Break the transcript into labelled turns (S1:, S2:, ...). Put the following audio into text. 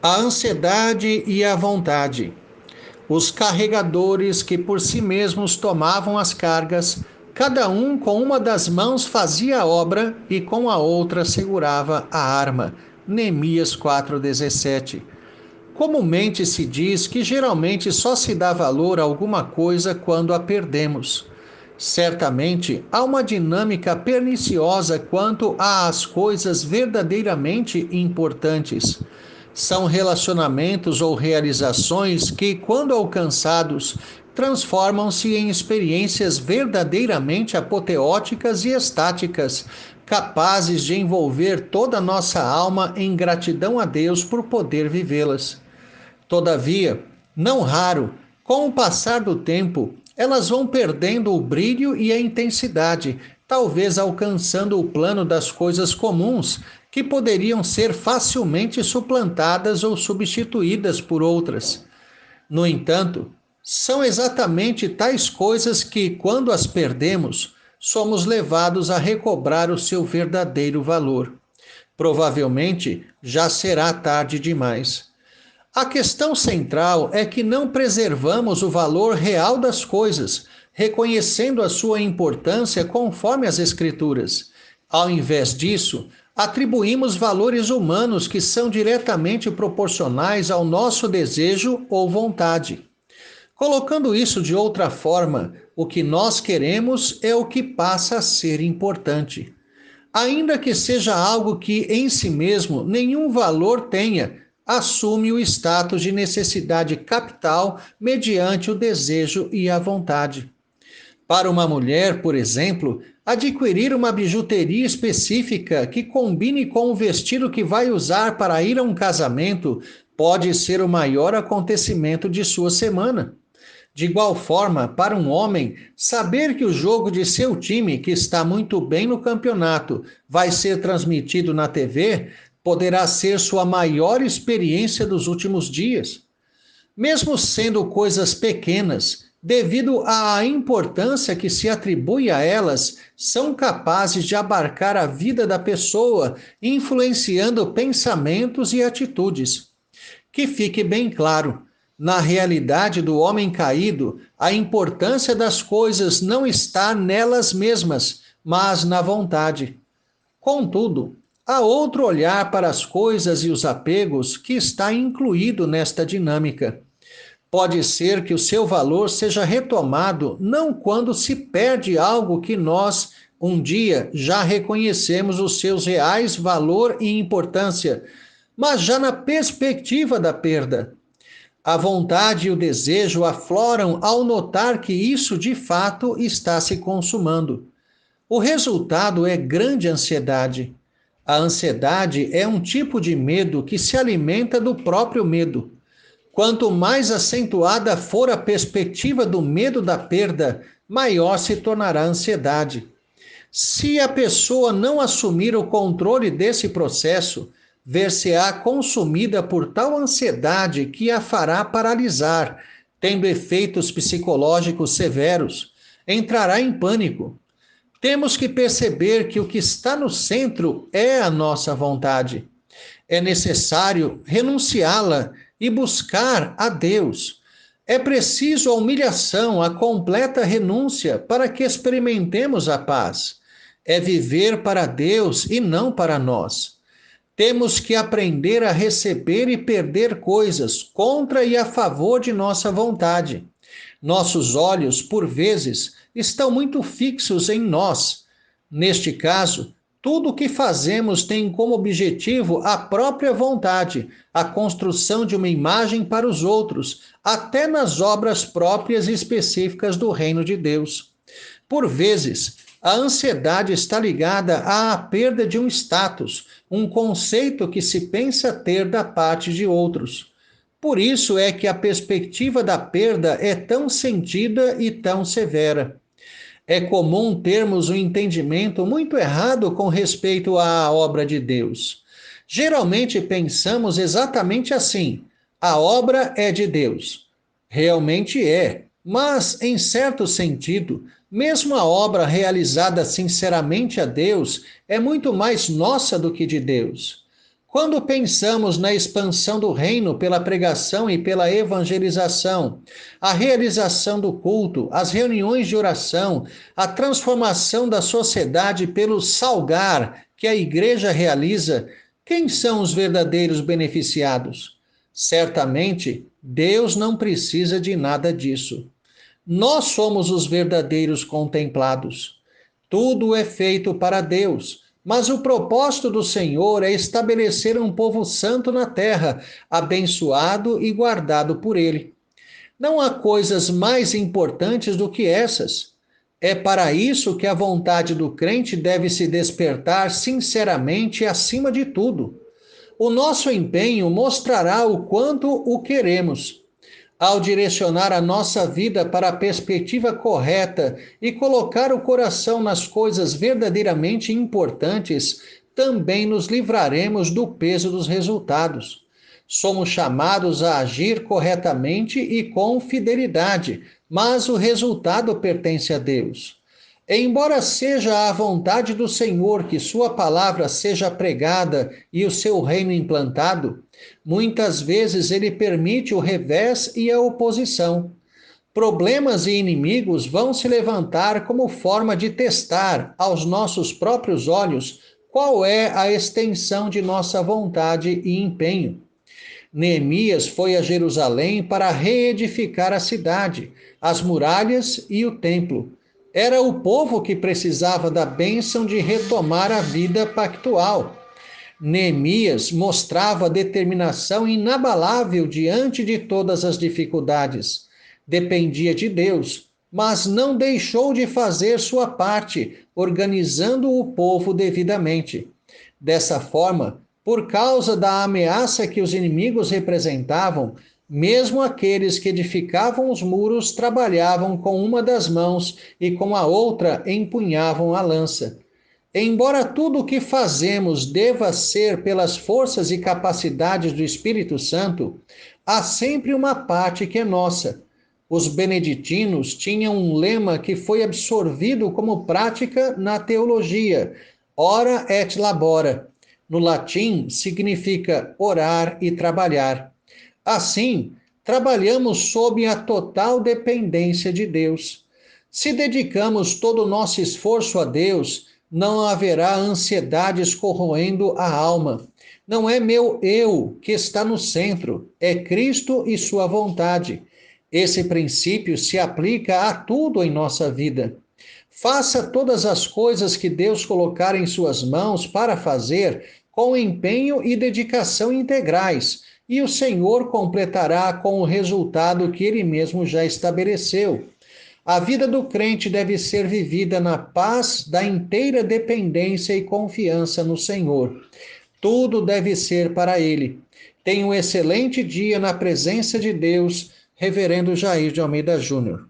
S1: A ansiedade e a vontade. Os carregadores que por si mesmos tomavam as cargas, cada um com uma das mãos fazia a obra e com a outra segurava a arma. Neemias 4,17. Comumente se diz que geralmente só se dá valor a alguma coisa quando a perdemos. Certamente há uma dinâmica perniciosa quanto às coisas verdadeiramente importantes. São relacionamentos ou realizações que, quando alcançados, transformam-se em experiências verdadeiramente apoteóticas e estáticas, capazes de envolver toda a nossa alma em gratidão a Deus por poder vivê-las. Todavia, não raro, com o passar do tempo, elas vão perdendo o brilho e a intensidade, talvez alcançando o plano das coisas comuns, que poderiam ser facilmente suplantadas ou substituídas por outras. No entanto, são exatamente tais coisas que, quando as perdemos, somos levados a recobrar o seu verdadeiro valor. Provavelmente já será tarde demais. A questão central é que não preservamos o valor real das coisas, reconhecendo a sua importância conforme as Escrituras. Ao invés disso, atribuímos valores humanos que são diretamente proporcionais ao nosso desejo ou vontade. Colocando isso de outra forma, o que nós queremos é o que passa a ser importante. Ainda que seja algo que em si mesmo nenhum valor tenha, assume o status de necessidade capital mediante o desejo e a vontade. Para uma mulher, por exemplo, adquirir uma bijuteria específica que combine com o vestido que vai usar para ir a um casamento pode ser o maior acontecimento de sua semana. De igual forma, para um homem, saber que o jogo de seu time, que está muito bem no campeonato, vai ser transmitido na TV, poderá ser sua maior experiência dos últimos dias. Mesmo sendo coisas pequenas, devido à importância que se atribui a elas, são capazes de abarcar a vida da pessoa, influenciando pensamentos e atitudes. Que fique bem claro, na realidade do homem caído, a importância das coisas não está nelas mesmas, mas na vontade. Contudo, há outro olhar para as coisas e os apegos que está incluído nesta dinâmica. Pode ser que o seu valor seja retomado não quando se perde algo que nós, um dia, já reconhecemos os seus reais valor e importância, mas já na perspectiva da perda. A vontade e o desejo afloram ao notar que isso de fato está se consumando. O resultado é grande ansiedade. A ansiedade é um tipo de medo que se alimenta do próprio medo. Quanto mais acentuada for a perspectiva do medo da perda, maior se tornará a ansiedade. Se a pessoa não assumir o controle desse processo, ver-se-á consumida por tal ansiedade que a fará paralisar, tendo efeitos psicológicos severos. Entrará em pânico. Temos que perceber que o que está no centro é a nossa vontade. É necessário renunciá-la e buscar a Deus. É preciso a humilhação, a completa renúncia para que experimentemos a paz. É viver para Deus e não para nós. Temos que aprender a receber e perder coisas contra e a favor de nossa vontade. Nossos olhos, por vezes, estão muito fixos em nós. Neste caso, tudo o que fazemos tem como objetivo a própria vontade, a construção de uma imagem para os outros, até nas obras próprias e específicas do reino de Deus. Por vezes, a ansiedade está ligada à perda de um status, um conceito que se pensa ter da parte de outros. Por isso é que a perspectiva da perda é tão sentida e tão severa. É comum termos um entendimento muito errado com respeito à obra de Deus. Geralmente pensamos exatamente assim: a obra é de Deus. Realmente é, mas, em certo sentido, mesmo a obra realizada sinceramente a Deus é muito mais nossa do que de Deus. Quando pensamos na expansão do reino pela pregação e pela evangelização, a realização do culto, as reuniões de oração, a transformação da sociedade pelo salgar que a igreja realiza, quem são os verdadeiros beneficiados? Certamente, Deus não precisa de nada disso. Nós somos os verdadeiros contemplados. Tudo é feito para Deus, mas o propósito do Senhor é estabelecer um povo santo na terra, abençoado e guardado por Ele. Não há coisas mais importantes do que essas. É para isso que a vontade do crente deve se despertar sinceramente acima de tudo. O nosso empenho mostrará o quanto o queremos. Ao direcionar a nossa vida para a perspectiva correta e colocar o coração nas coisas verdadeiramente importantes, também nos livraremos do peso dos resultados. Somos chamados a agir corretamente e com fidelidade, mas o resultado pertence a Deus. Embora seja a vontade do Senhor que sua palavra seja pregada e o seu reino implantado, muitas vezes ele permite o revés e a oposição. Problemas e inimigos vão se levantar como forma de testar aos nossos próprios olhos qual é a extensão de nossa vontade e empenho. Neemias foi a Jerusalém para reedificar a cidade, as muralhas e o templo. Era o povo que precisava da bênção de retomar a vida pactual. Neemias mostrava determinação inabalável diante de todas as dificuldades. Dependia de Deus, mas não deixou de fazer sua parte, organizando o povo devidamente. Dessa forma, por causa da ameaça que os inimigos representavam, mesmo aqueles que edificavam os muros trabalhavam com uma das mãos e com a outra empunhavam a lança. Embora tudo o que fazemos deva ser pelas forças e capacidades do Espírito Santo, há sempre uma parte que é nossa. Os beneditinos tinham um lema que foi absorvido como prática na teologia: ora et labora. No latim, significa orar e trabalhar. Assim, trabalhamos sob a total dependência de Deus. Se dedicamos todo o nosso esforço a Deus, não haverá ansiedades corroendo a alma. Não é meu eu que está no centro, é Cristo e sua vontade. Esse princípio se aplica a tudo em nossa vida. Faça todas as coisas que Deus colocar em suas mãos para fazer com empenho e dedicação integrais, e o Senhor completará com o resultado que Ele mesmo já estabeleceu. A vida do crente deve ser vivida na paz da inteira dependência e confiança no Senhor. Tudo deve ser para Ele. Tenha um excelente dia na presença de Deus, Reverendo Jair de Almeida Júnior.